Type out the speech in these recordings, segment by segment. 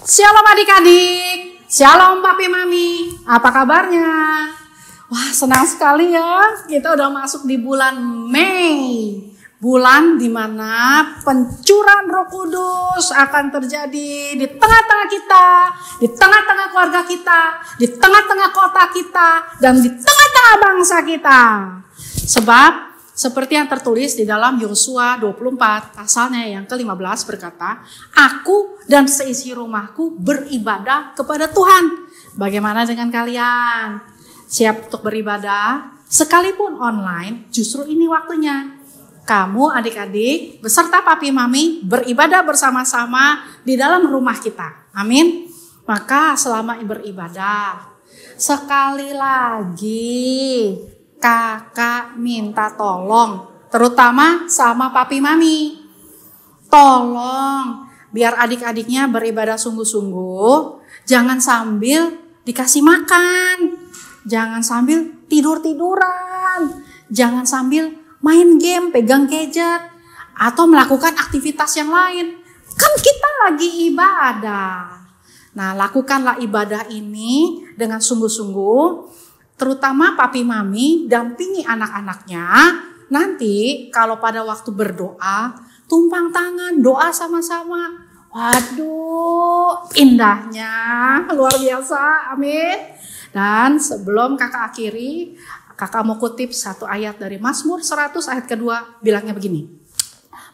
Shalom adik-adik, shalom papi mami, apa kabarnya? Wah, senang sekali ya, kita udah masuk di bulan Mei. Bulan dimana pencurahan Roh Kudus akan terjadi di tengah-tengah kita, di tengah-tengah keluarga kita, di tengah-tengah kota kita, dan di tengah-tengah bangsa kita. Sebab seperti yang tertulis di dalam Yosua 24 pasalnya yang ke-15 berkata, aku dan seisi rumahku beribadah kepada Tuhan. Bagaimana dengan kalian? Siap untuk beribadah? Sekalipun online, justru ini waktunya. Kamu adik-adik beserta papi mami beribadah bersama-sama di dalam rumah kita. Amin. Maka selama beribadah, sekali lagi kakak minta tolong, terutama sama papi mami. Tolong, biar adik-adiknya beribadah sungguh-sungguh, jangan sambil dikasih makan, jangan sambil tidur-tiduran, jangan sambil main game, pegang gadget, atau melakukan aktivitas yang lain. Kan kita lagi ibadah. Nah, lakukanlah ibadah ini dengan sungguh-sungguh. Terutama papi mami dampingi anak-anaknya. Nanti kalau pada waktu berdoa, tumpang tangan, doa sama-sama. Waduh, indahnya luar biasa, amin. Dan sebelum kakak akhiri, kakak mau kutip satu ayat dari Mazmur 100 ayat kedua, bilangnya begini.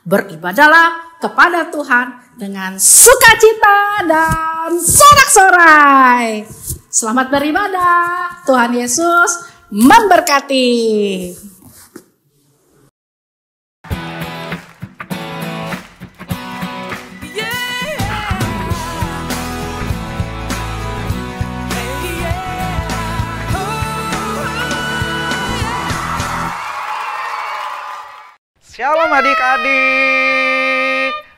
Beribadahlah kepada Tuhan dengan sukacita dan sorak-sorai. Selamat beribadah, Tuhan Yesus memberkati. Shalom adik-adik.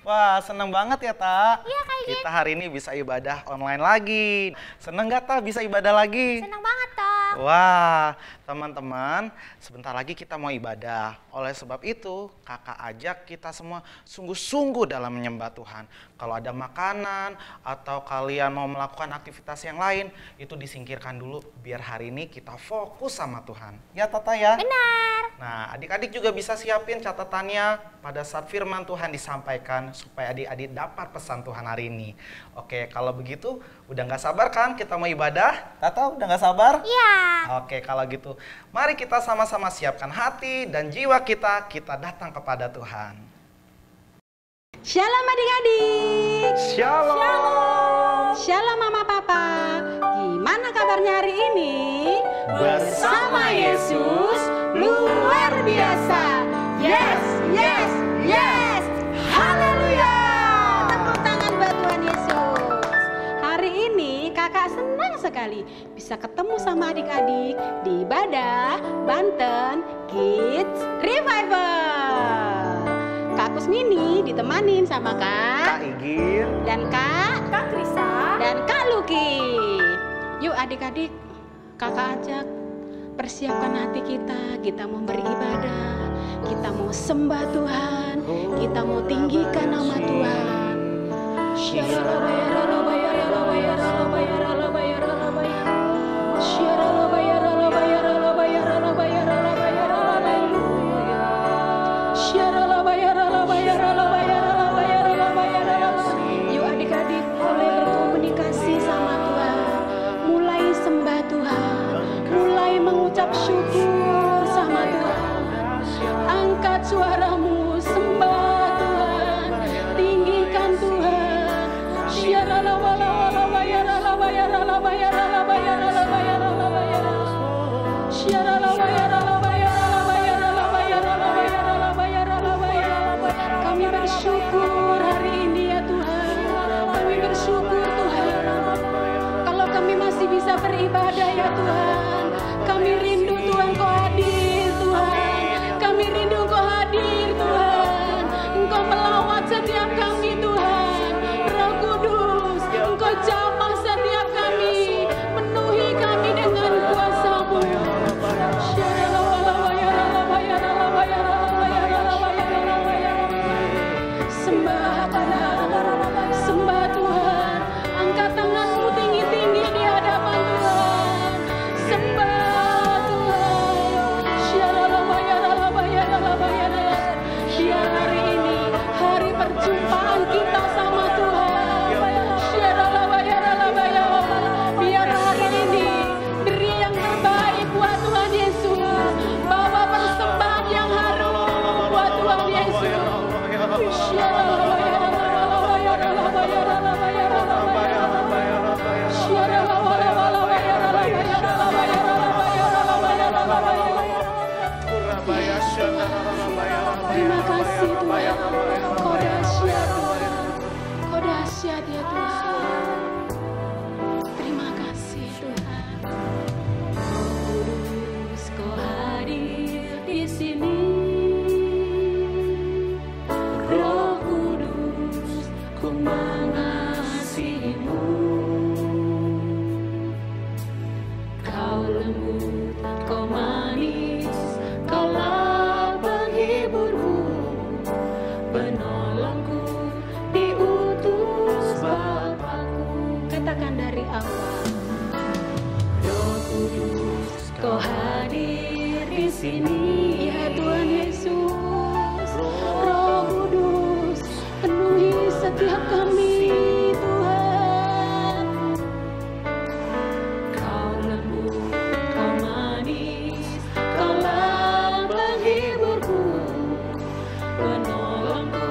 Wah, seneng banget ya, Ta. Iya, Kak Igit. Kita hari ini bisa ibadah online lagi. Seneng gak, Ta, bisa ibadah lagi? Senang banget, Tom. Wah, teman-teman, sebentar lagi kita mau ibadah. Oleh sebab itu, kakak ajak kita semua sungguh-sungguh dalam menyembah Tuhan. Kalau ada makanan atau kalian mau melakukan aktivitas yang lain, itu disingkirkan dulu biar hari ini kita fokus sama Tuhan. Ya, Tata ya? Benar. Nah, adik-adik juga bisa siapin catatannya pada saat firman Tuhan disampaikan supaya adik-adik dapat pesan Tuhan hari ini. Oke, kalau begitu udah gak sabar kan kita mau ibadah? Tata udah gak sabar? Iya. Oke, kalau gitu mari kita sama-sama siapkan hati dan jiwa kita datang kepada Tuhan. Shalom adik-adik. Shalom. Shalom mama papa. Gimana kabarnya hari ini? Bersama Yesus luar biasa. Yes, yes, yes. Haleluya. Tepuk tangan buat Tuhan Yesus. Hari ini kakak senang sekali bisa ketemu sama adik-adik di ibadah Banten Kids Revival. Kak Kusmini ditemanin sama Kak Igir dan Kak Krisa dan Kak Luki. Yuk adik-adik, kakak ajak persiapkan hati kita mau beribadah, kita mau sembah Tuhan, kita mau tinggikan nama Tuhan. Yuk adik-adik mulai berkomunikasi sama Tuhan, mulai sembah Tuhan, mulai mengucap syukur sama Tuhan. Angkat suaramu, sembah Tuhan, tinggikan Tuhan. Kami bersyukur hari ini ya Tuhan. Kami bersyukur Tuhan. Kalau kami masih bisa beribadah ya Tuhan. Kami rindu Tuhan Kau hadir Tuhan. Kami rindu Kau hadir Tuhan. Terima kasih Tuhan. Kau dahsyat Tuhan. Kau dahsyat ya Tuhan. Terima kasih Tuhan. Roh Kudus, Kau hadir di sini. Roh Kudus, ku mengasihimu. Kau lembut, Kau manis, Kaulah penghiburku, penolongku, diutus Bapakku. Katakan dari awal. Roh Kudus, Kau hadir di sini, ya Tuhan Yesus. Roh Kudus, penuhi setiap kami Tuhan. Kau lembut, Kau manis, Kaulah penghiburku, penolongku,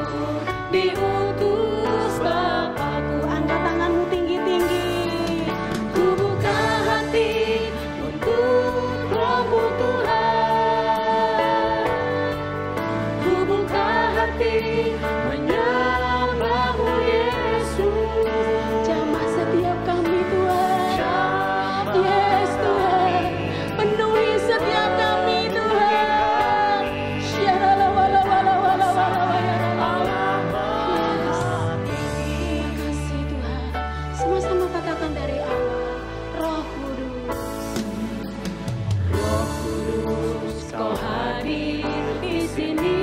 diutus Bapakku. Angkat tanganmu tinggi-tinggi. Ku buka hati untuk Roh-Mu Tuhan. Ku buka hati menyembah-Mu Yesus. Jamah setiap kami Tuhan. Yes Tuhan. Penuhi setiap kami Tuhan. Yes. Terima kasih Tuhan. Sama-sama katakan dari awal. Roh Kudus. Roh Kudus, Kau hadir di sini.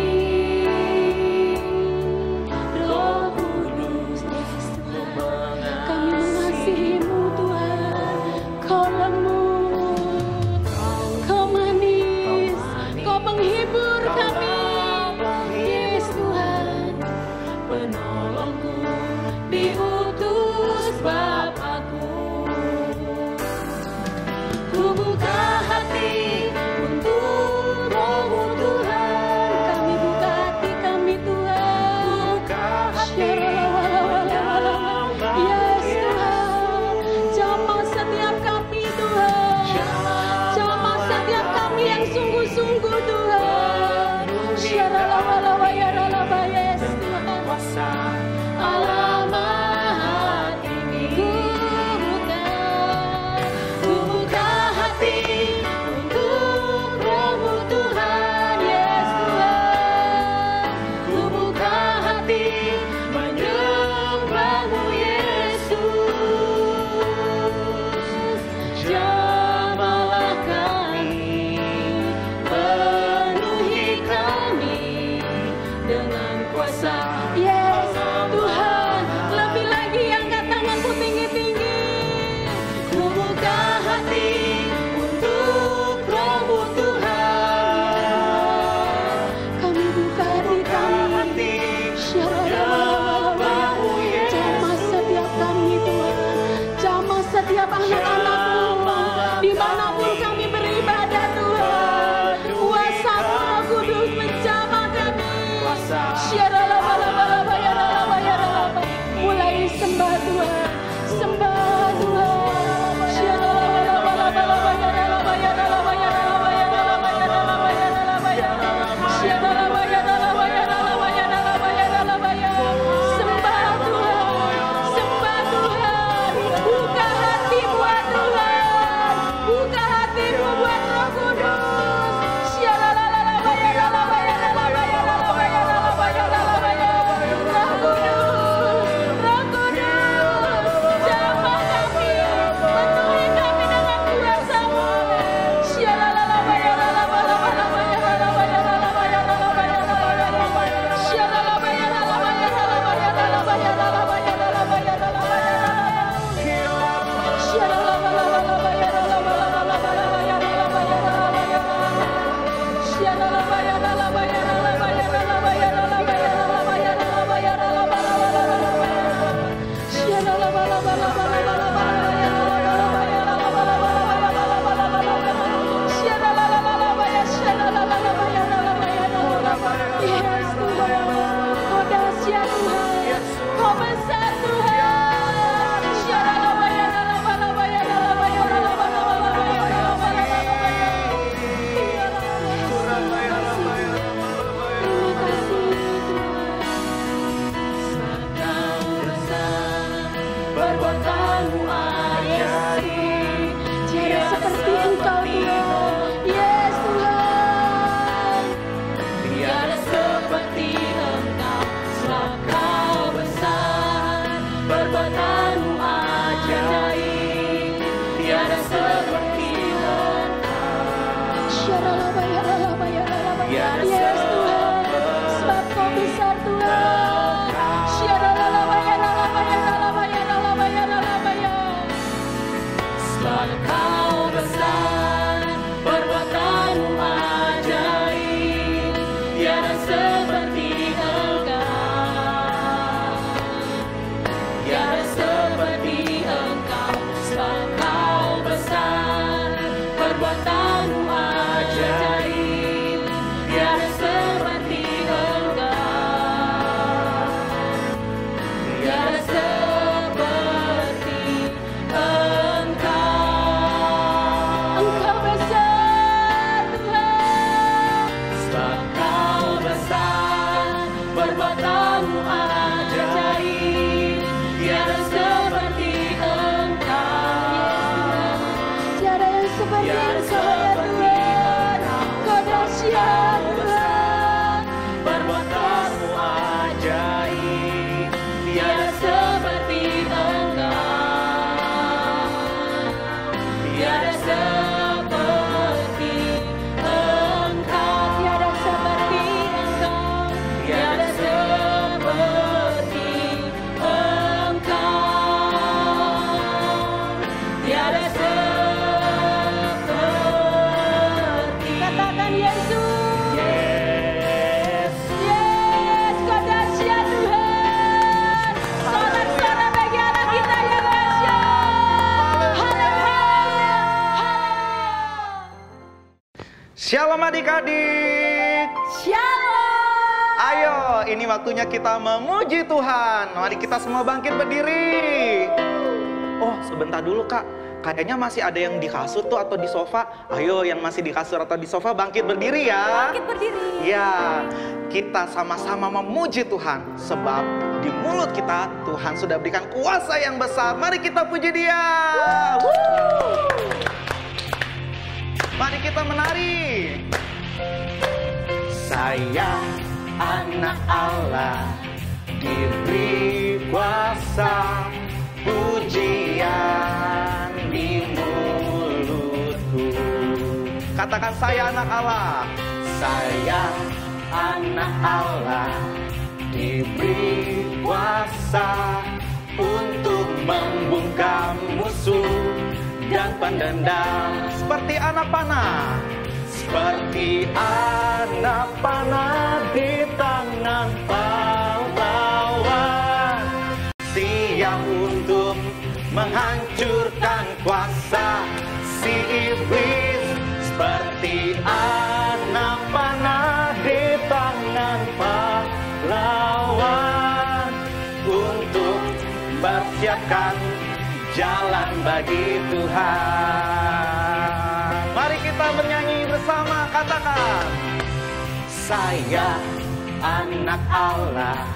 tiada seperti Engkau, tiada seperti Engkau, sebab Kau besar, perbuatanmu ajaib, tiada seperti Engkau, tiada seperti Engkau. Engkau besar Tuhan, sebab Kau besar, perbuatanmu ajaib, tiada seperti Engkau, tiada yang seperti Engkau ya Tuhan. Kau dahsyat Tuhan, perbuatanmu ajaib, tiada seperti Engkau, tiada seperti Engkau, tiada seperti Engkau, tiada seperti Engkau, tiada seperti. Katakan Yesus. Yes, Kau dahsyat Tuhan. Sorak-sorai bagi anak kita yang dahsyat. Haleluya. Shalom adik-adik. Shalom. Ayo, ini waktunya kita memuji Tuhan. Mari kita semua bangkit berdiri. Oh, sebentar dulu Kak. Kayaknya masih ada yang di kasur tuh atau di sofa. Ayo, yang masih di kasur atau di sofa bangkit berdiri ya. Bangkit berdiri. Ya, kita sama-sama memuji Tuhan. Sebab di mulut kita Tuhan sudah berikan kuasa yang besar. Mari kita puji Dia. Mari kita menari. Saya anak Allah, diberi kuasa, pujian di mulutku. Katakan saya anak Allah. Saya anak Allah, diberi kuasa untuk membungkam musuh dan pendendam. Seperti anak panah, seperti anak panah di tangan pahlawan, siap untuk menghancurkan kuasa si iblis. Seperti anak panah di tangan pahlawan, untuk persiapkan jalan bagi Tuhan. Mari kita bernyanyi bersama, katakan saya anak Allah,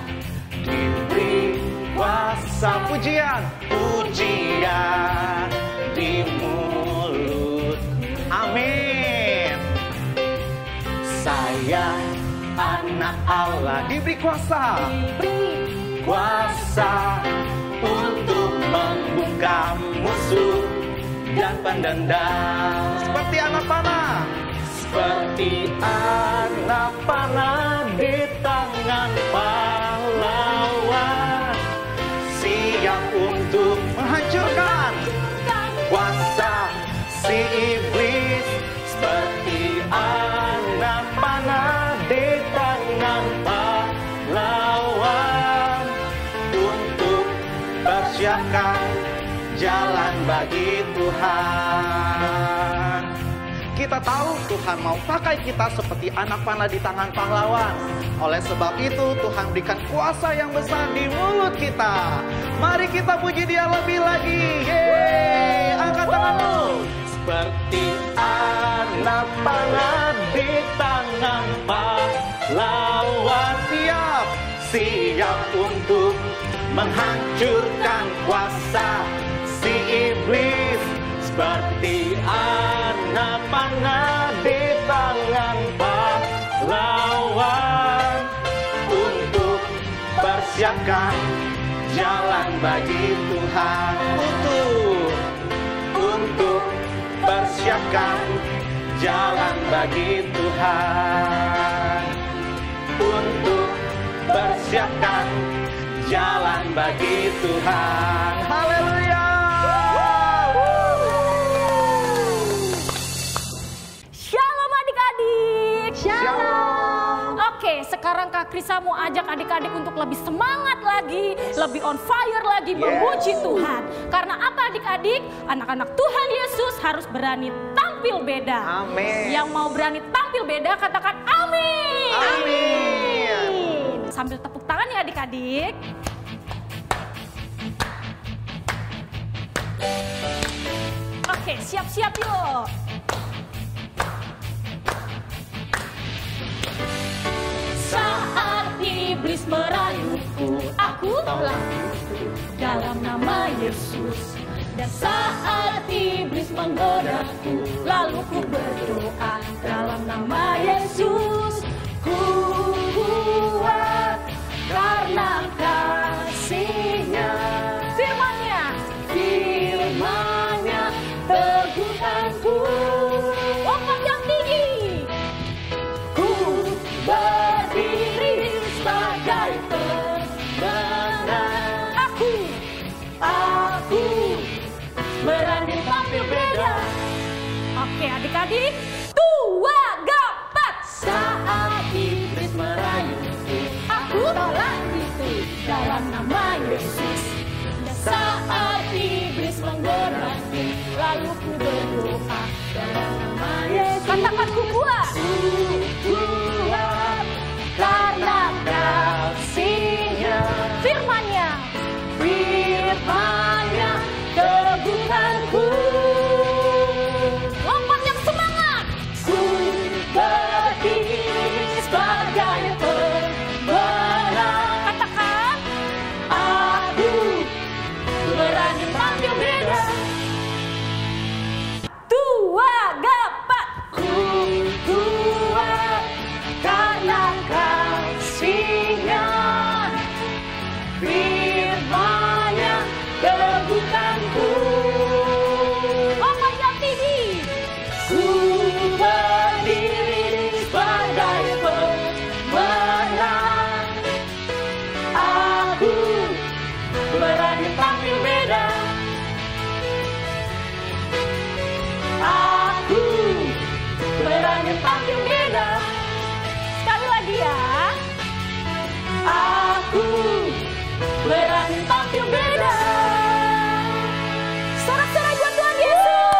diberi kuasa, pujian, pujian di mulut. Amin. Saya anak Allah, diberi kuasa, kuasa untuk membungkam musuh dan pendendam. Seperti anak panah, seperti anak panah di tangan pahlawan, siap untuk menghancurkan kuasa si iblis. Seperti anak panah di tangan pahlawan, untuk persiapkan jalan bagi Tuhan. Kita tahu Tuhan mau pakai kita seperti anak panah di tangan pahlawan. Oleh sebab itu Tuhan berikan kuasa yang besar di mulut kita. Mari kita puji Dia lebih lagi. Yeay, angkat tanganmu. Seperti anak panah di tangan pahlawan, siap untuk menghancurkan kuasa si iblis. Seperti anak panah di tangan pahlawan, untuk persiapkan jalan bagi Tuhan. Untuk persiapkan jalan bagi Tuhan. Untuk persiapkan jalan bagi Tuhan. Haleluya. Shalom adik-adik. Shalom. Oke, Oke, sekarang Kak Krisa mau ajak adik-adik untuk lebih semangat lagi, lebih on fire lagi memuji Tuhan. Karena apa adik-adik? Anak-anak Tuhan Yesus harus berani tampil beda. Amin. Yang mau berani tampil beda katakan amin. Amin. Sambil tepuk tangan ya adik-adik. Oke, siap-siap yuk. Saat iblis merayuku, aku telah dalam nama Yesus. Dan saat iblis menggodaku, lalu ku berdoa dalam nama Yesus. Ku kuat karena kasih-Nya. Firman-Nya, firman-Nya teguhkanku. Lompat yang tinggi. Ku berdiri sebagai pemenang. Aku berani tampil beda. Oke adik-adik, 2, gapat. Saat iblis merayuku, aku tolak itu dalam nama Yesus. Dan saat iblis menggodaku, lalu ku berdoa dalam nama Yesus. Katakan ku kuat. Ku kuat karena kasih-Nya. Firman-Nya, firman-Nya teguhkanku. Lompat yang semangat. Ku berdiri sebagai pemenang. Katakan, aku berani tampil beda. 2, gapat. Ku kuat karena kasih-Nya. Firman-Nya teguhkanku. Lompat yang tinggi. Ku berdiri sebagai pemenang. Aku berani tampil beda. Aku berani tampil beda. Sekali lagi ya. Aku berani tampil beda. Sorak-sorai buat Tuhan Yesus.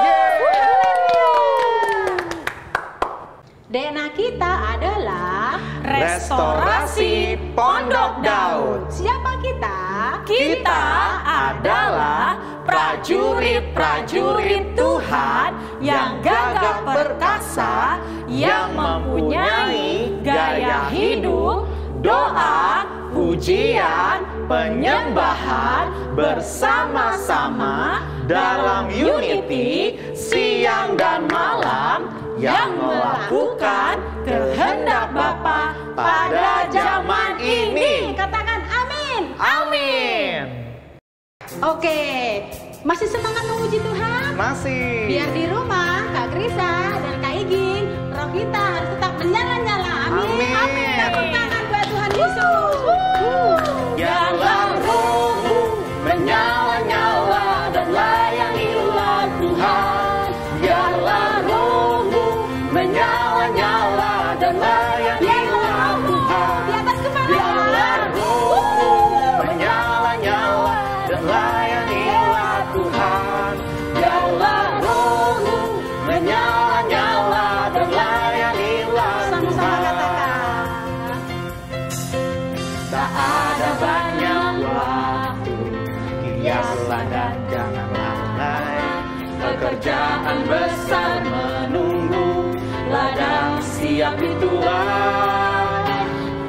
DNA kita adalah Restorasi Pondok Daud. siapa kita? Kita adalah prajurit-prajurit Tuhan yang gagah perkasa, yang mempunyai gaya hidup, doa, pujian, penyembahan bersama-sama dalam unity siang dan malam, yang melakukan kehendak Bapa pada zaman ini. Katakan amin. Amin. Oke, masih semangat memuji Tuhan? Masih. Biar di rumah Kak Krisa dan Kak Igin, roh kita harus tetap menyala-nyala. Amin. Amin. Tepuk tangan buat Tuhan Yesus. Biarlah rohmu menyala-nyala dan layanilah Tuhan. Biarlah rohmu menyala-nyala dan layanilah Tuhan. Di atas kepala. Biarlah rohmu menyala-nyala dan layanilah Tuhan. Biarlah rohmu menyala-nyala dan layanilah Sama-sama Tuhan. katakan. Tak ada banyak waktu, kiaslah dan jangan lalai. Pekerjaan besar menunggu, ladang siap dituai.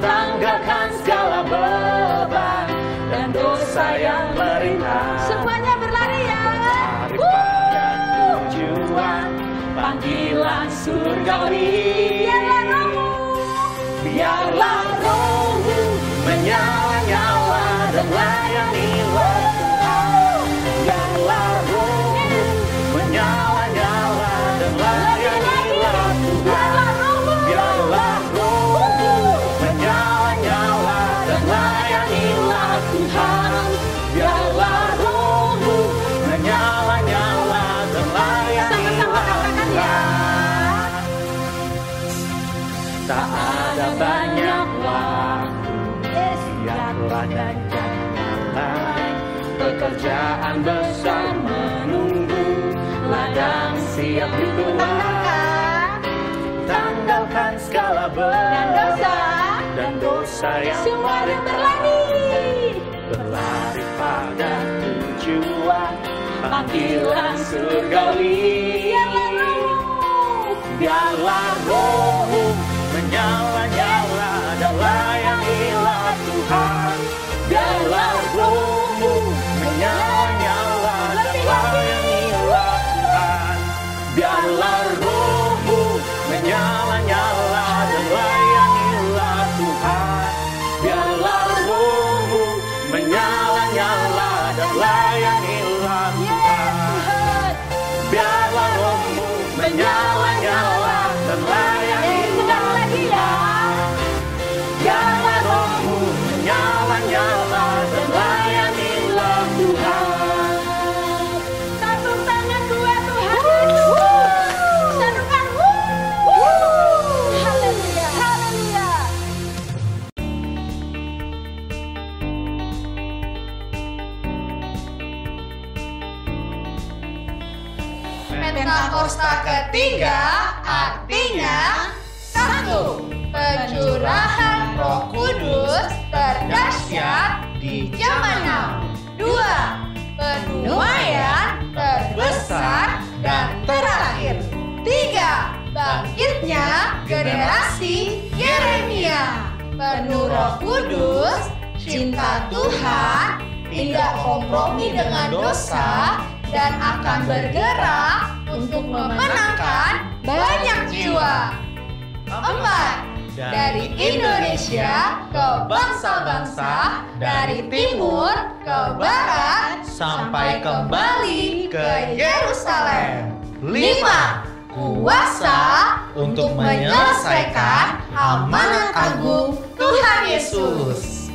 Tanggalkan segala beban dan dosa yang meringan. Semuanya berlari ya. Lari pada tujuan, panggilan surgawi. Biarlah rohmu. Biarlah rohmu menyala-nyala dan layanilah Tuhan. Biarlah rohmu menyala-nyala dan layanilah Tuhan. Biarlah rohmu menyala-nyala dan layanilah Tuhan. Biarlah rohmu menyala-nyala dan Sama-sama layanilah katakan ya. Tuhan. Tak ada banyak waktu, siaplah dan jangan pekerjaan besar menunggu, ladang siap dituangkan, tanggalkan segala beban dan dosa yang Semua berlari, berlari pada tujuan panggilan surgawi. Biarlah rohmu menyala-nyala dan layangilah Tuhan. Biarlah rohmu menyala-nyala dan layangilah Tuhan. Biarlah rohmu menyala-nyala dan layangilah Tuhan. Biarlah rohmu menyala-nyala dan layangilah Tuhan. Biarlah rohmu menyala-nyala dan layangilah Tuhan. Biarlah rohmu menyala-nyala dan layangilah Tuhan. satu tangan dua Tuhan. Satukan. Haleluya, haleluya. Pentakosta ketiga artinya 1. Pencurahan Roh Kudus terdahsyat di zaman now. 2. Penuaian terbesar dan terakhir. 3. Bangkitnya generasi Yeremia. Penuh Roh Kudus, cinta Tuhan, tidak kompromi dengan dosa, dan akan bergerak untuk memenangkan banyak jiwa. 4. Dari Indonesia ke bangsa-bangsa, dari timur ke barat, sampai kembali ke Yerusalem. 5. Kuasa untuk menyelesaikan amanat agung Tuhan Yesus.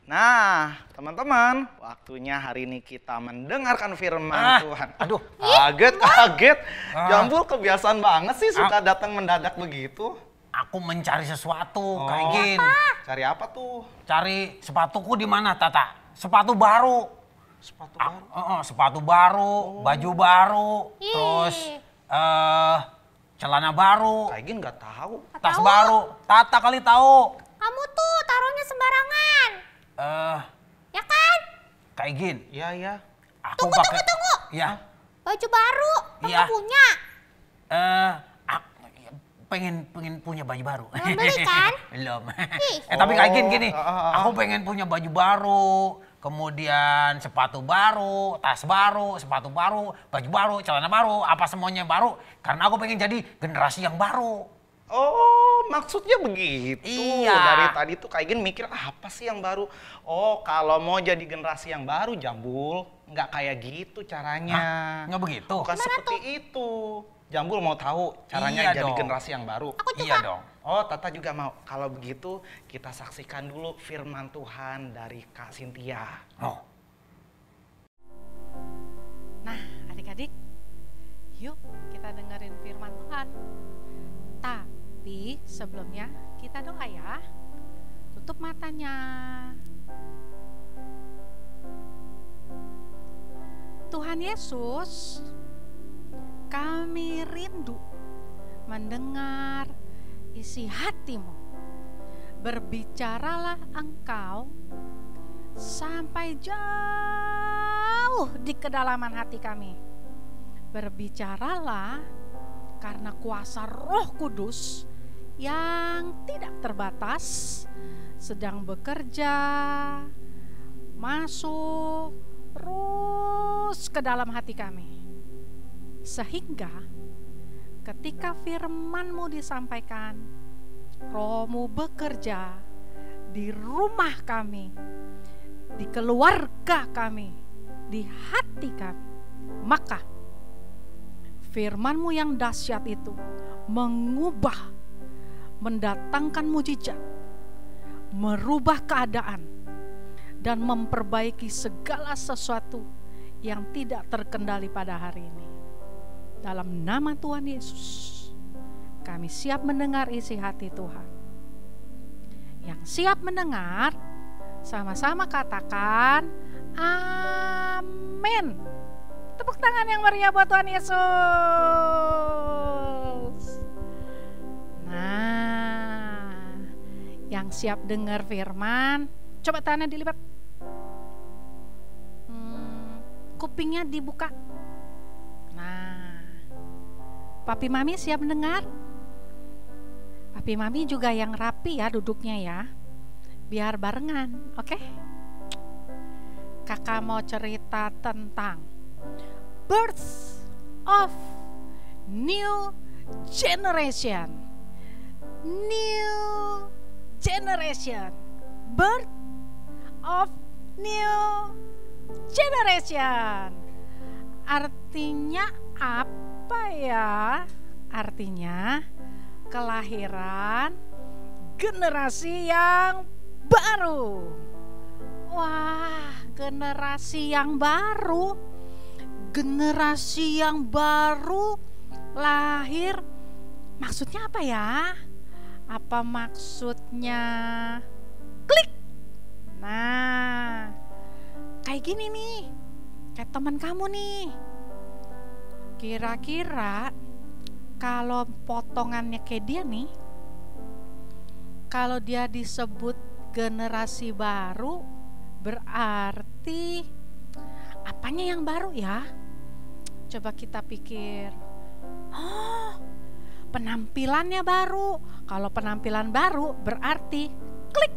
Nah, teman-teman, waktunya hari ini kita mendengarkan firman Tuhan. Aduh. Kaget. Jambul kebiasaan banget sih suka datang mendadak begitu. Aku mencari sesuatu, kayak gini. Cari apa tuh? Cari sepatuku di mana, Tata? Sepatu baru. Sepatu baru? Sepatu baru, baju baru, terus celana baru, Kayak gini nggak tahu. tas baru. Tata kali tahu. Kamu tuh taruhnya sembarangan. Ya kan? Kayak gini. Iya. Aku Tunggu. Ya. Baju baru, Iya. kamu punya. Aku pengen punya baju baru. Belum beli kan? Belum. Ih. Tapi kayak gini. Aku pengen punya baju baru, kemudian sepatu baru, tas baru, sepatu baru, baju baru, celana baru, apa semuanya baru. Karena aku pengen jadi generasi yang baru. Oh, maksudnya begitu. Iya. Dari tadi tuh kayak gini mikir apa sih yang baru? Oh, kalau mau jadi generasi yang baru, Jambul, nggak kayak gitu caranya. Nggak begitu? Bukan seperti itu. Jambul mau tahu caranya Iya jadi dong. generasi yang baru? Aku juga. Iya dong. Oh, Tata juga mau. Kalau begitu, kita saksikan dulu firman Tuhan dari Kak Cynthia. Oh. Nah, adik-adik, yuk kita dengerin firman Tuhan. Tapi sebelumnya kita doa ya. Tutup matanya. Tuhan Yesus, kami rindu mendengar isi hatimu. Berbicaralah Engkau sampai jauh di kedalaman hati kami. Berbicaralah karena kuasa Roh Kudus yang tidak terbatas sedang bekerja, masuk terus ke dalam hati kami. Sehingga ketika firman-Mu disampaikan, Roh-Mu bekerja di rumah kami, di keluarga kami, di hati kami, maka firman-Mu yang dahsyat itu mengubah, mendatangkan mujizat, merubah keadaan, dan memperbaiki segala sesuatu yang tidak terkendali pada hari ini. Dalam nama Tuhan Yesus, kami siap mendengar isi hati Tuhan. Yang siap mendengar, sama-sama katakan amin. Tepuk tangan yang meriah buat Tuhan Yesus. Nah, yang siap dengar firman, coba tangannya dilipat. Kupingnya dibuka. Nah, Papi Mami siap mendengar? Papi Mami juga yang rapi ya duduknya ya, biar barengan, oke? Kakak mau cerita tentang birth of new generation. New generation. Birth of new generation. Artinya apa ya? Artinya kelahiran generasi yang baru. Wah, generasi yang baru. Generasi yang baru lahir. Maksudnya apa ya? Apa maksudnya? Klik. Nah, kayak gini nih. Kayak teman kamu nih. Kira-kira kalau potongannya kayak dia nih, kalau dia disebut generasi baru, berarti apanya yang baru ya? Coba kita pikir. Oh, penampilannya baru. Kalau penampilan baru berarti klik,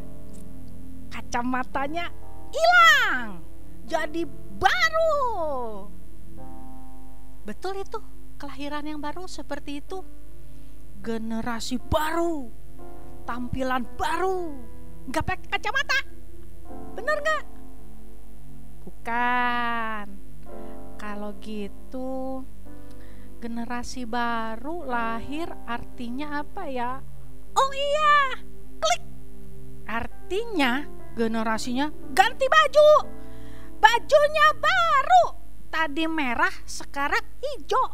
kacamatanya hilang, jadi baru. Betul itu, kelahiran yang baru seperti itu. Generasi baru, tampilan baru, nggak pakai kacamata. Bener nggak? Bukan. Kalau gitu, generasi baru lahir artinya apa ya? Oh iya, klik. Artinya generasinya ganti baju. Bajunya baru. Tadi merah, sekarang hijau.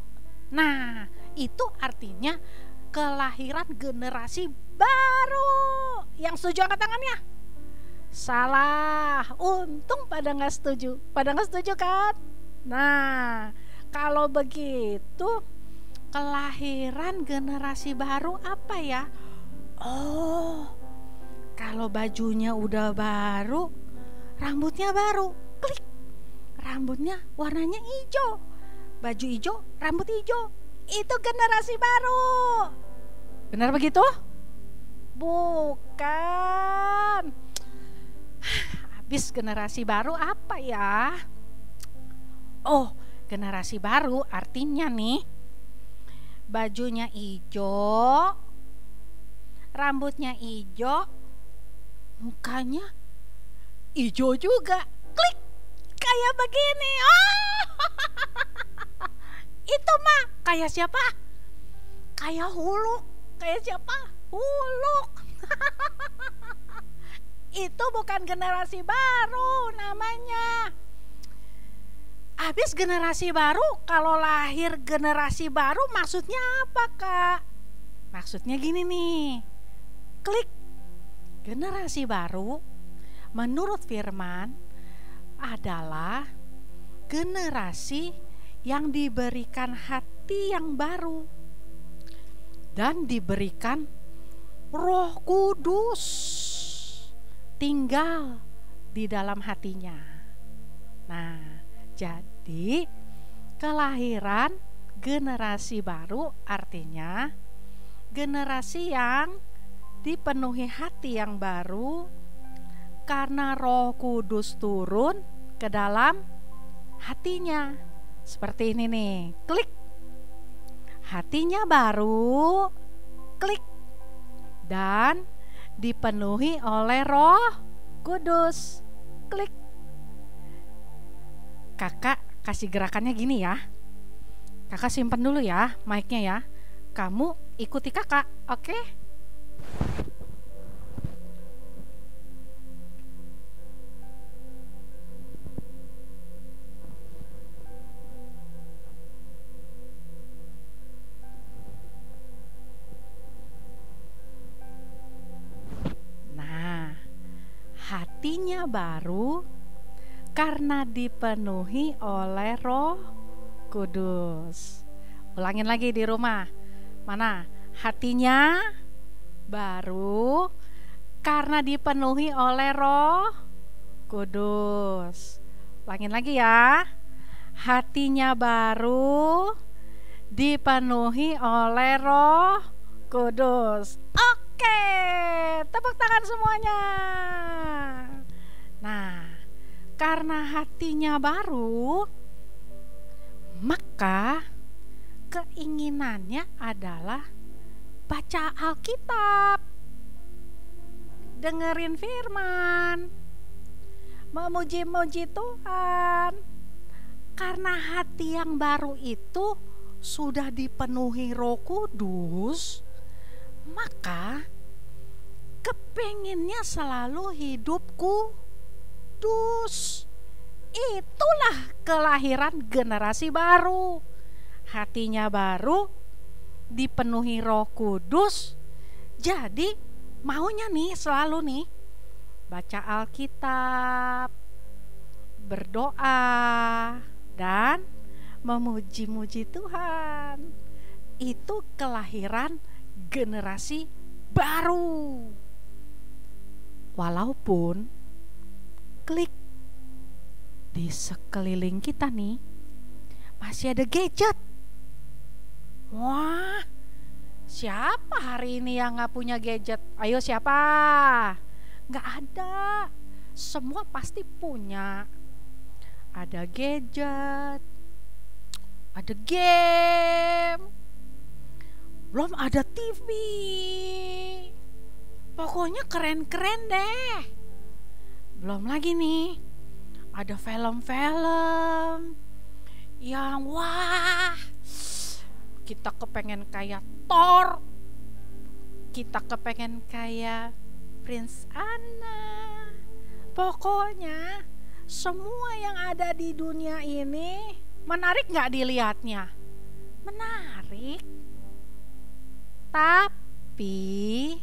Nah, itu artinya kelahiran generasi baru. Yang setuju angkat tangannya. Salah. Untung pada nggak setuju. Pada nggak setuju kan? Nah, kalau begitu kelahiran generasi baru apa ya? Oh, kalau bajunya udah baru, rambutnya baru. Klik. Rambutnya warnanya hijau. Baju hijau, rambut hijau. Itu generasi baru. Benar begitu? Bukan. Habis generasi baru apa ya? Oh, generasi baru artinya nih, bajunya hijau, rambutnya hijau, mukanya hijau juga. Klik, kayak begini. Oh, itu mah kayak siapa? Kayak Huluk. Kayak siapa? Huluk. Itu bukan generasi baru namanya. Habis generasi baru, kalau lahir generasi baru maksudnya apa, Kak? Maksudnya gini nih. Klik. Generasi baru menurut firman adalah generasi yang diberikan hati yang baru dan diberikan Roh Kudus tinggal di dalam hatinya. Nah, jadi kelahiran generasi baru artinya generasi yang dipenuhi hati yang baru karena Roh Kudus turun ke dalam hatinya. Seperti ini nih, klik. Hatinya baru, klik. Dan dipenuhi oleh Roh Kudus, klik. Kakak kasih gerakannya gini ya. Kakak simpen dulu ya mic-nya ya. Kamu ikuti kakak, oke? Nah, hatinya baru karena dipenuhi oleh Roh Kudus. Ulangin lagi di rumah. Mana? Hatinya baru karena dipenuhi oleh Roh Kudus. Ulangin lagi ya. Hatinya baru dipenuhi oleh Roh Kudus. Oke, tepuk tangan semuanya. Nah, karena hatinya baru, maka keinginannya adalah baca Alkitab, dengerin firman, memuji-muji Tuhan. Karena hati yang baru itu sudah dipenuhi Roh Kudus, maka kepengennya selalu hidup kudus. Itulah kelahiran generasi baru. Hatinya baru, dipenuhi Roh Kudus, jadi maunya nih selalu nih baca Alkitab, berdoa, dan memuji-muji Tuhan. Itu kelahiran generasi baru. Walaupun klik di sekeliling kita nih masih ada gadget. Wah, siapa hari ini yang gak punya gadget? Ayo siapa? Gak ada. Semua pasti punya. Ada gadget, ada game, belum ada TV. Pokoknya keren-keren deh. Belum lagi nih, ada film-film yang wah, kita kepengen kayak Thor, kita kepengen kayak Prince Anna. Pokoknya semua yang ada di dunia ini menarik gak dilihatnya? Menarik. Tapi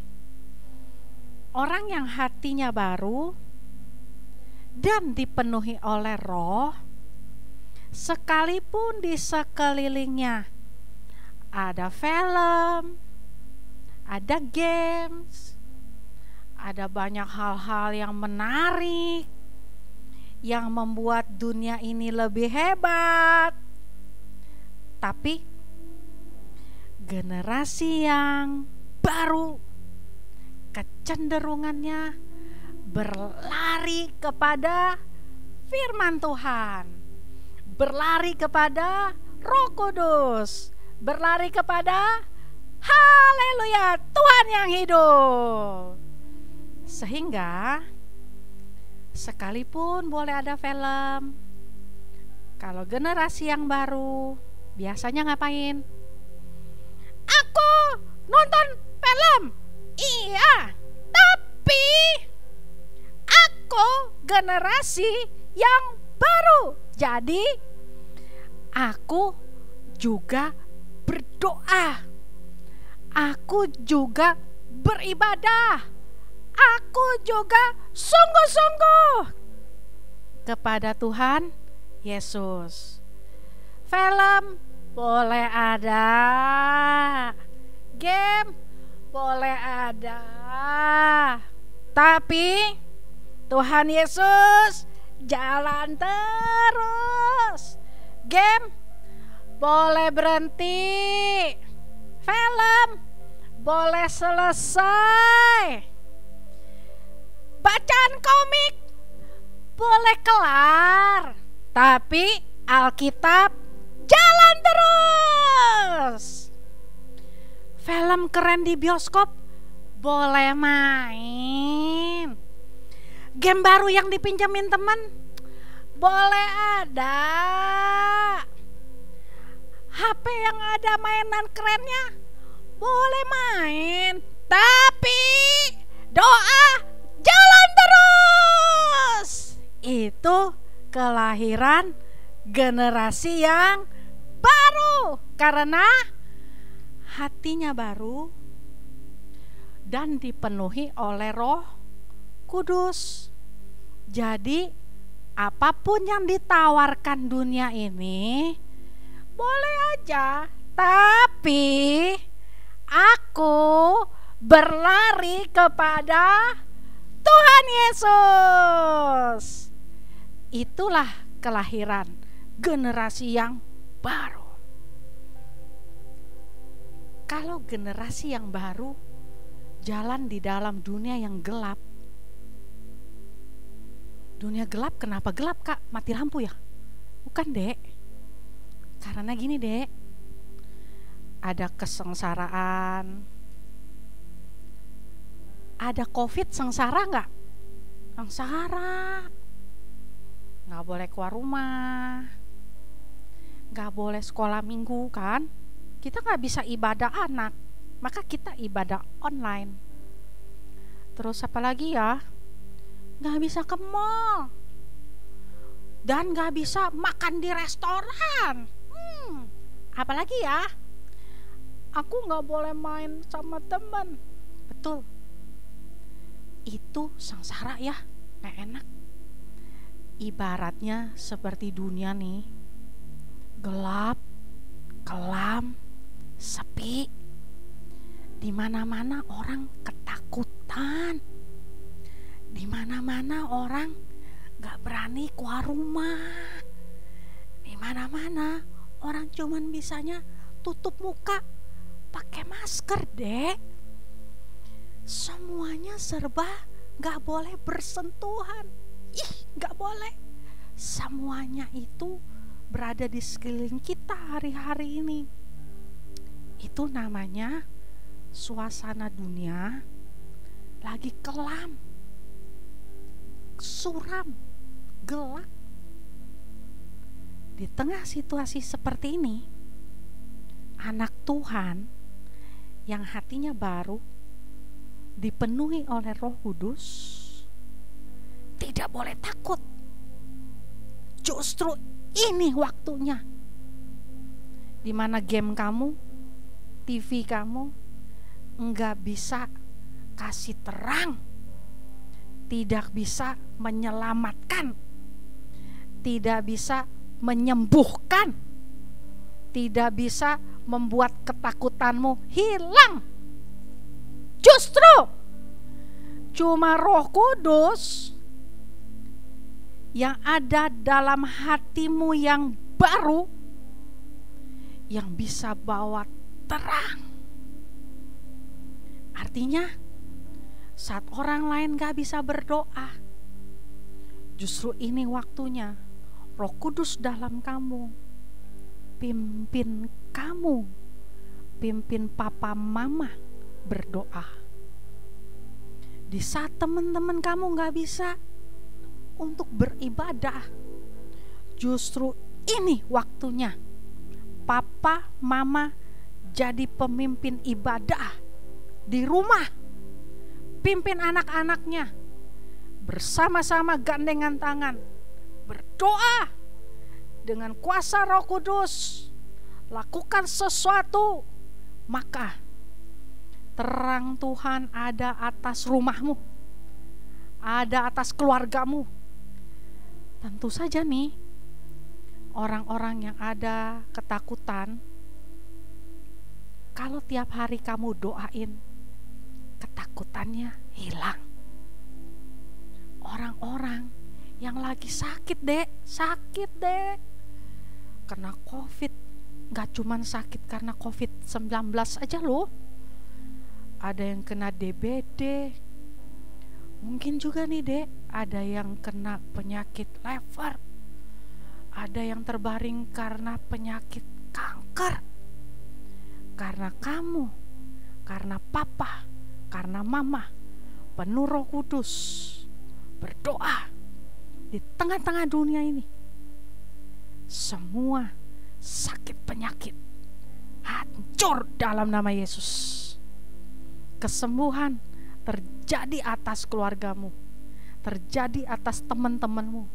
orang yang hatinya baru dan dipenuhi oleh Roh, sekalipun di sekelilingnya ada film, ada games, ada banyak hal-hal yang menarik, yang membuat dunia ini lebih hebat, tapi generasi yang baru kecenderungannya berlari kepada firman Tuhan, berlari kepada Roh Kudus, berlari kepada haleluya, Tuhan yang hidup. Sehingga sekalipun boleh ada film, kalau generasi yang baru biasanya ngapain? Aku nonton film. Iya, tapi aku generasi yang baru. Jadi aku juga berdoa. Aku juga beribadah. Aku juga sungguh-sungguh kepada Tuhan Yesus. Film boleh ada, game boleh ada, tapi Tuhan Yesus jalan terus. Game boleh berhenti, film boleh selesai, bacaan komik boleh kelar, tapi Alkitab jalan terus. Film keren di bioskop boleh main. Game baru yang dipinjemin teman boleh ada. HP yang ada mainan kerennya boleh main, tapi doa jalan terus. Itu kelahiran generasi yang baru karena hatinya baru dan dipenuhi oleh Roh Kudus. Jadi apapun yang ditawarkan dunia ini boleh aja, tapi aku berlari kepada Tuhan Yesus. Itulah kelahiran generasi yang baru. Kalau generasi yang baru jalan di dalam dunia yang gelap. Dunia gelap, kenapa gelap, Kak? Mati lampu ya? Bukan, Dek. Karena gini, Dek. Ada kesengsaraan. Ada COVID, sengsara nggak? Sengsara. Nggak boleh keluar rumah. Nggak boleh sekolah minggu, kan? Kita nggak bisa ibadah anak. Maka kita ibadah online. Terus apa lagi ya? Nggak bisa ke mall. Dan nggak bisa makan di restoran. Apalagi ya? Aku nggak boleh main sama teman. Betul. Itu sengsara ya, nggak enak. Ibaratnya seperti dunia nih, gelap, kelam, sepi. Di mana-mana orang ketakutan. Di mana-mana orang nggak berani keluar rumah. Di mana-mana orang cuman bisanya tutup muka pakai masker, Dek. Semuanya serba nggak boleh bersentuhan. Nggak boleh. Semuanya itu berada di sekeliling kita hari-hari ini. Itu namanya suasana dunia lagi kelam, suram, gelap. Di tengah situasi seperti ini, anak Tuhan yang hatinya baru, dipenuhi oleh Roh Kudus, tidak boleh takut. Justru ini waktunya di mana game kamu, TV kamu enggak bisa kasih terang, tidak bisa menyelamatkan, tidak bisa menyembuhkan, tidak bisa membuat ketakutanmu hilang. Justru cuma Roh Kudus yang ada dalam hatimu yang baru yang bisa bawa terang. Artinya saat orang lain gak bisa berdoa, justru ini waktunya Roh Kudus dalam kamu pimpin kamu, pimpin papa mama berdoa. Di saat teman-teman kamu gak bisa untuk beribadah, justru ini waktunya papa mama jadi pemimpin ibadah di rumah. Pimpin anak-anaknya bersama-sama gandengan tangan berdoa dengan kuasa Roh Kudus. Lakukan sesuatu, maka terang Tuhan ada atas rumahmu, ada atas keluargamu. Tentu saja nih, orang-orang yang ada ketakutan, kalau tiap hari kamu doain, ketakutannya hilang. Orang-orang yang lagi sakit, Dek, kena COVID, gak cuman sakit karena COVID-19 aja loh. Ada yang kena DBD, mungkin juga nih, Dek, ada yang kena penyakit liver, ada yang terbaring karena penyakit kanker. Karena kamu, karena papa, karena mama penuh Roh Kudus berdoa di tengah-tengah dunia ini, semua sakit penyakit hancur dalam nama Yesus. Kesembuhan terjadi atas keluargamu, terjadi atas teman-temanmu,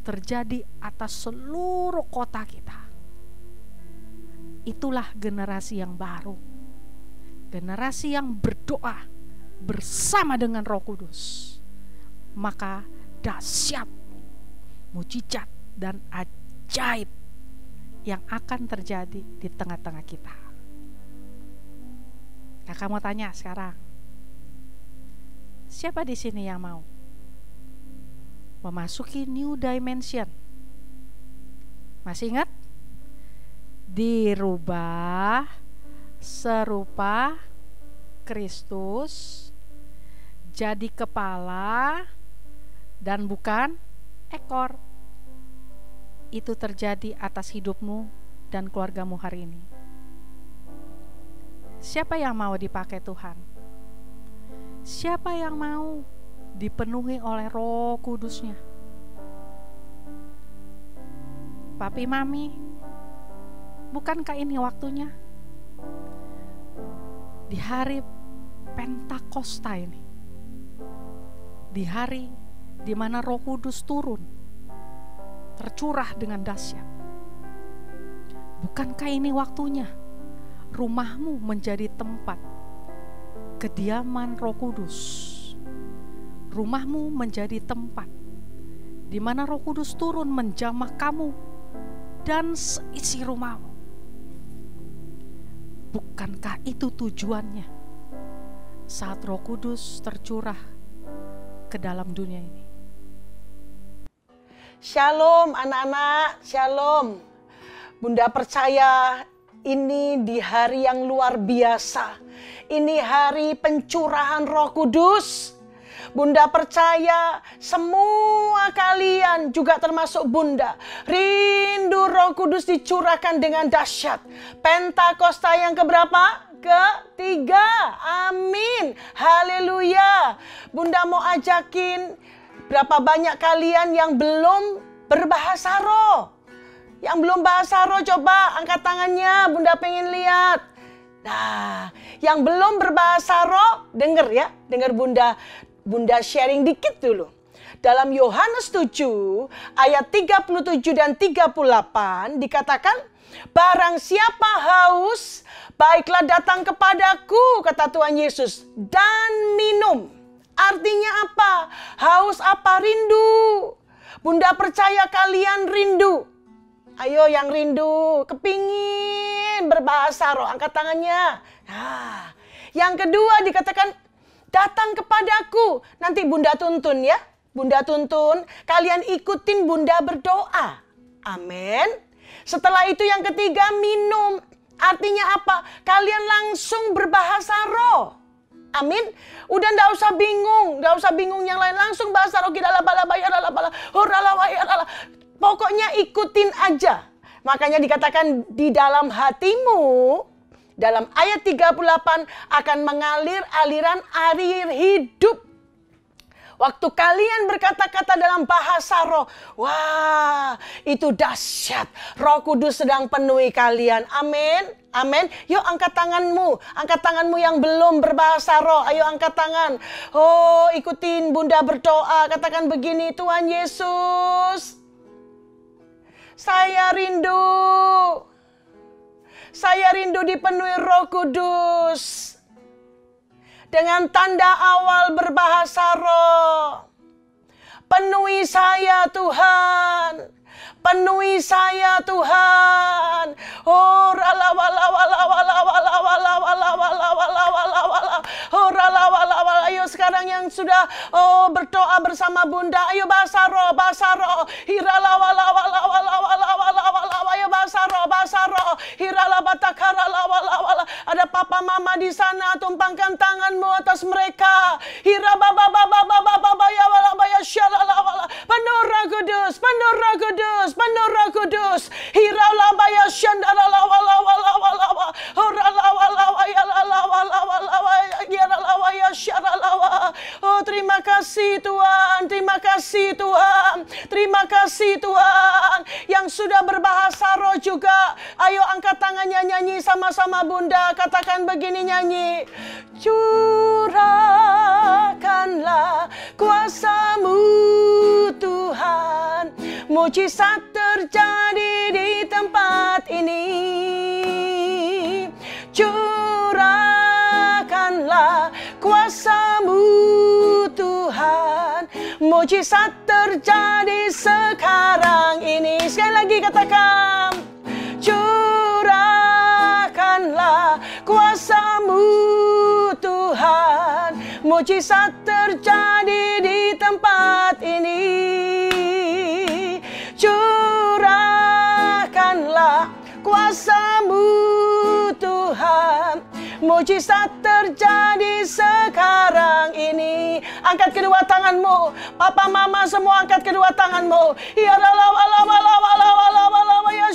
terjadi atas seluruh kota kita. Itulah generasi yang baru, generasi yang berdoa bersama dengan Roh Kudus. Maka dahsyat, mujizat dan ajaib yang akan terjadi di tengah-tengah kita. Kakak mau tanya sekarang, siapa di sini yang mau memasuki new dimension? Masih ingat? Dirubah serupa Kristus, jadi kepala dan bukan ekor. Itu terjadi atas hidupmu dan keluargamu hari ini. Siapa yang mau dipakai Tuhan? Siapa yang mau dipenuhi oleh Roh Kudus-Nya? Papi, Mami, bukankah ini waktunya? Di hari Pentakosta ini, di hari di mana Roh Kudus turun, tercurah dengan dahsyat. Bukankah ini waktunya rumahmu menjadi tempat kediaman Roh Kudus? Rumahmu menjadi tempat di mana Roh Kudus turun menjamah kamu dan seisi rumahmu. Bukankah itu tujuannya saat Roh Kudus tercurah ke dalam dunia ini? Shalom anak-anak, shalom. Bunda percaya ini di hari yang luar biasa. Ini hari pencurahan Roh Kudus. Bunda percaya semua kalian juga termasuk Bunda rindu Roh Kudus dicurahkan dengan dahsyat. Pentakosta yang keberapa? Ketiga. Amin. Haleluya. Bunda mau ajakin berapa banyak kalian yang belum berbahasa roh? Yang belum bahasa roh coba angkat tangannya, Bunda pengen lihat. Nah, yang belum berbahasa roh, denger ya, denger Bunda sharing dikit dulu. Dalam Yohanes 7 ayat 37 dan 38 dikatakan, barang siapa haus, baiklah datang kepadaku, kata Tuhan Yesus, dan minum. Artinya apa? Haus apa? Rindu. Bunda percaya kalian rindu. Ayo yang rindu, kepingin berbahasa roh, angkat tangannya. Nah, yang kedua dikatakan, datang kepadaku. Nanti Bunda tuntun ya. Bunda tuntun, kalian ikutin Bunda berdoa. Amin. Setelah itu yang ketiga, minum. Artinya apa? Kalian langsung berbahasa roh. Amin. Udah nggak usah bingung yang lain, langsung bahasa roh. Pokoknya ikutin aja. Makanya dikatakan di dalam hatimu, dalam ayat 38 akan mengalir aliran air hidup. Waktu kalian berkata-kata dalam bahasa roh, wah itu dahsyat. Roh Kudus sedang penuhi kalian. Amin. Amin. Yuk angkat tanganmu yang belum berbahasa roh. Ayo angkat tangan. Oh, ikutin Bunda berdoa. Katakan begini, Tuhan Yesus, saya rindu dipenuhi Roh Kudus. Dengan tanda awal berbahasa roh. Penuhi saya Tuhan. Penuhi saya Tuhan. Oh, ayo sekarang yang sudah berdoa bersama Bunda, ayo bahasa roh. Ayo bahasa roh. Ada papa mama di sana, tumpangkan tanganmu atas mereka. Penuh Roh Kudus. Oh, terima kasih Tuhan. Terima kasih Tuhan. Yang sudah berbahasa roh juga, ayo angkat tangannya, nyanyi sama-sama Bunda. Katakan begini, nyanyi. Curahkanlah kuasa-Mu Tuhan, mujizat terjadi di tempat ini. Curahkanlah kuasa-Mu Tuhan, mujizat terjadi sekarang ini. Sekali lagi katakan, curahkanlah kuasa-Mu Tuhan, mujizat terjadi di tempat ini. Curahkanlah kuasa-Mu Tuhan, mujizat terjadi sekarang ini. Angkat kedua tanganmu, papa mama semua angkat kedua tanganmu. Ya Allah, ya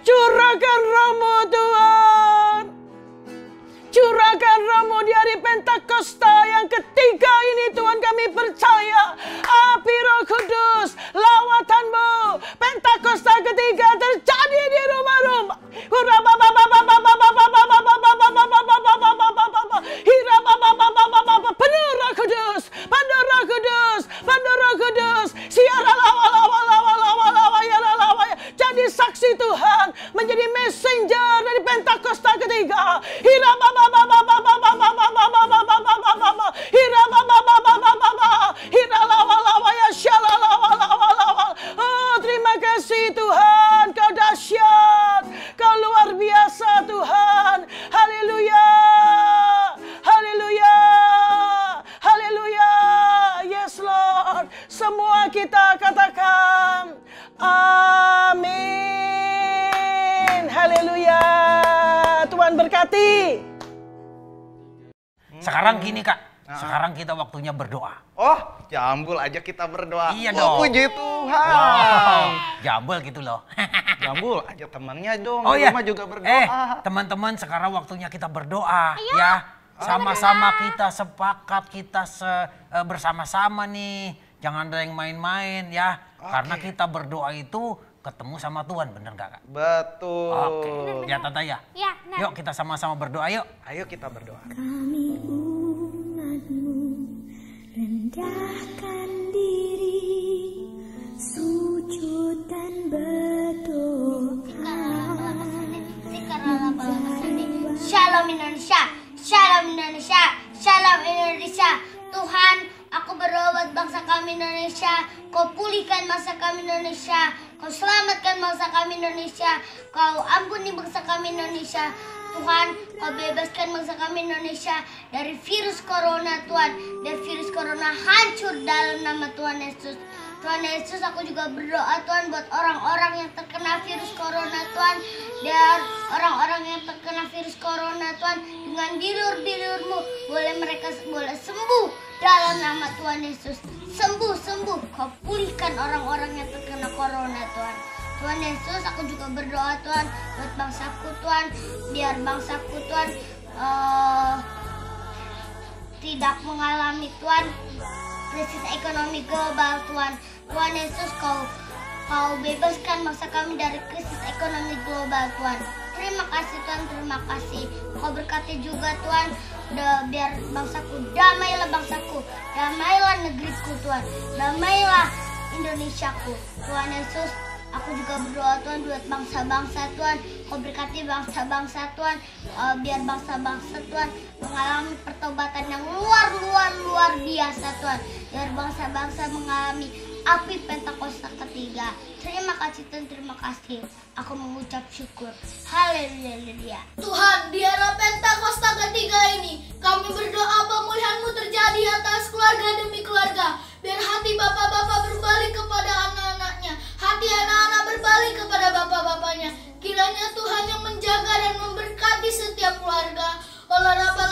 curahkan Roh-Mu Tuhan. Curahkan Roh-Mu di hari Pentakosta yang ketiga ini Tuhan, kami percaya api Roh Kudus, lawatan-Mu Pentakosta ketiga terjadi di rumah-rumah. Penuh Roh Kudus, penuh Roh Kudus, penuh Roh Kudus. Jadi saksi Tuhan, menjadi messenger dari Pentakosta ketiga. Oh, terima kasih Tuhan, Kau dahsyat, Kau luar biasa Tuhan. Haleluya, haleluya, haleluya. Yes Lord, semua kita katakan amin. Haleluya. Tuhan berkati. Sekarang gini Kak, sekarang kita waktunya berdoa. Oh, Jambul aja kita berdoa. Iya Oh, dong. puji Tuhan. Wow, Jambul gitu loh. Jambul aja temannya dong. Oh di iya, rumah juga berdoa. teman-teman sekarang waktunya kita berdoa ya. Sama-sama kita sepakat, kita bersama-sama nih. Jangan ada yang main-main ya. Karena kita berdoa itu ketemu sama Tuhan, bener gak Kak? Betul. Oke, ya Tante ya. Ya, benar. Yuk kita sama-sama berdoa yuk. Ayo kita berdoa. Kami umat-Mu rendahkan diri, sujud dan berdoa. Shalom Indonesia, Shalom Indonesia, Shalom Indonesia. Tuhan, aku berdoa buat bangsa kami Indonesia. Kau pulihkan masa kami Indonesia. Kau selamatkan bangsa kami Indonesia. Kau ampuni bangsa kami Indonesia. Tuhan, Kau bebaskan bangsa kami Indonesia dari virus corona Tuhan. Dari virus corona hancur dalam nama Tuhan Yesus. Tuhan Yesus, aku juga berdoa Tuhan buat orang-orang yang terkena virus corona Tuhan. Dan orang-orang yang terkena virus corona Tuhan, dengan bilur-bilur-Mu mereka boleh sembuh dalam nama Tuhan Yesus. Sembuh, Kau pulihkan orang-orang yang terkena corona Tuhan. Tuhan Yesus, aku juga berdoa Tuhan buat bangsaku Tuhan. Biar bangsaku Tuhan tidak mengalami Tuhan krisis ekonomi global Tuhan. Tuhan Yesus, Kau bebaskan bangsa kami dari krisis ekonomi global Tuhan. Terima kasih Tuhan, terima kasih. Kau berkati juga Tuhan, biar bangsaku, damailah bangsaku, damailah negeriku Tuhan, damailah Indonesiaku. Tuhan Yesus, aku juga berdoa Tuhan buat bangsa-bangsa Tuhan. Kau berkati bangsa-bangsa Tuhan, biar bangsa-bangsa Tuhan mengalami pertobatan yang luar biasa Tuhan. Biar bangsa-bangsa mengalami api Pentakosta ketiga. Terima kasih Tuhan, terima kasih. Aku mengucap syukur. Haleluya. Tuhan, di era Pentakosta ketiga ini, kami berdoa pemulihan-Mu terjadi atas keluarga demi keluarga. Biar hati bapak-bapak berbalik kepada anak-anaknya, hati anak-anak berbalik kepada bapak-bapaknya. Kiranya Tuhan yang menjaga dan memberkati setiap keluarga. Olaraba.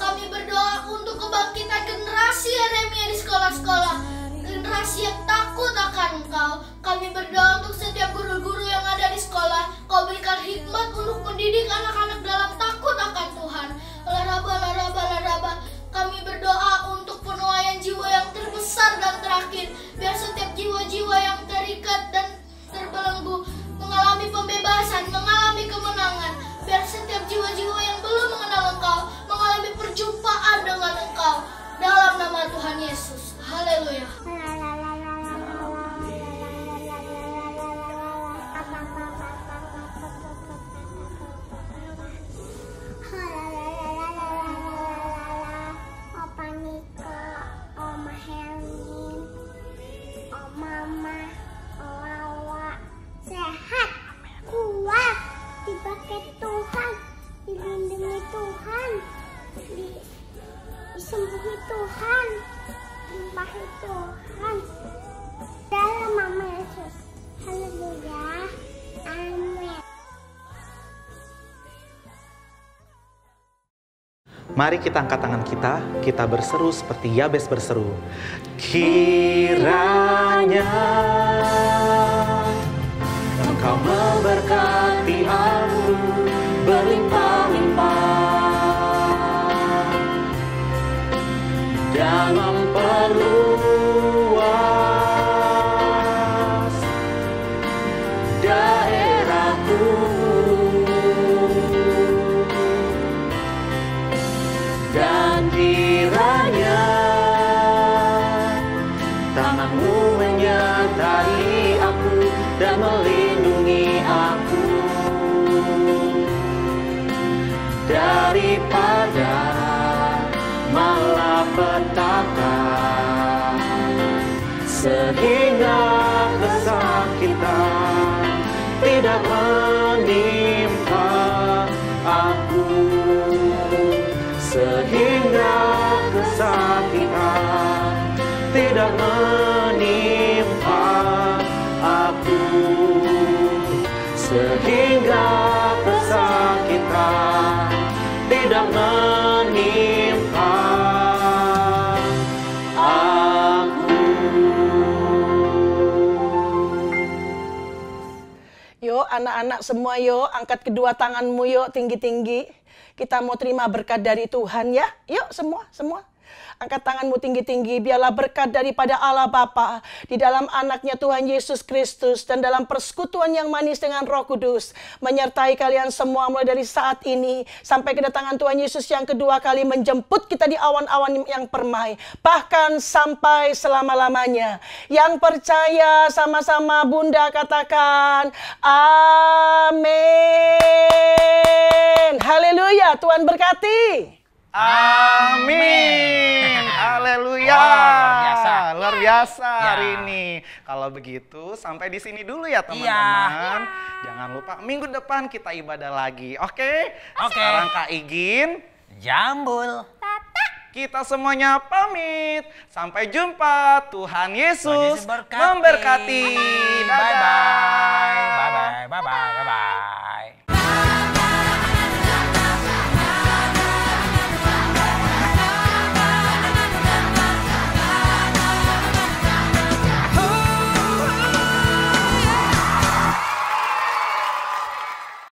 Kami berdoa untuk kebangkitan generasi Yeremia di sekolah-sekolah. Generasi yang takut akan Engkau. Kami berdoa untuk setiap guru-guru yang ada di sekolah. Kau berikan hikmat untuk mendidik anak-anak dalam takut akan Tuhan. Olaraba. Kami berdoa untuk penuaian jiwa yang terbesar dan terakhir. Biar setiap jiwa-jiwa yang terikat dan terbelenggu mengalami pembebasan, mengalami kemenangan. Biar setiap jiwa-jiwa yang belum mengenal Engkau mengalami perjumpaan dengan Engkau. Dalam nama Tuhan Yesus. Haleluya. Limpahi Tuhan. Limpahi Tuhan. Dalam nama Yesus. Haleluya. Amin. Mari kita angkat tangan kita berseru seperti Yabes berseru. Kiranya Engkau memberkati aku berlimpah-limpah dan memperluas daerahku. Dan kiranya tangan-Mu menyertai aku dan melindungi aku daripada malapetaka, sehingga kesakitan tidak menimpa aku, sehingga kesakitan tidak menimpa aku, sehingga kesakitan tidak menimpa aku. Yuk anak-anak semua yuk, angkat kedua tanganmu yuk tinggi-tinggi. Kita mau terima berkat dari Tuhan ya. Yuk semua. Angkat tanganmu tinggi-tinggi, biarlah berkat daripada Allah Bapa di dalam anaknya Tuhan Yesus Kristus dan dalam persekutuan yang manis dengan Roh Kudus menyertai kalian semua mulai dari saat ini sampai kedatangan Tuhan Yesus yang kedua kali menjemput kita di awan-awan yang permai, bahkan sampai selama-lamanya. Yang percaya sama-sama Bunda katakan amin. Haleluya, Tuhan berkati. Amin. Haleluya. Wow, luar biasa Ya. hari ini. Kalau begitu sampai di sini dulu ya teman-teman. Jangan lupa minggu depan kita ibadah lagi. Oke? Sekarang Kak Igin, Jambul. kita semuanya pamit. Sampai jumpa. Tuhan Yesus Yesus memberkati. Bye-bye. Bye-bye. Bye-bye. Bye-bye.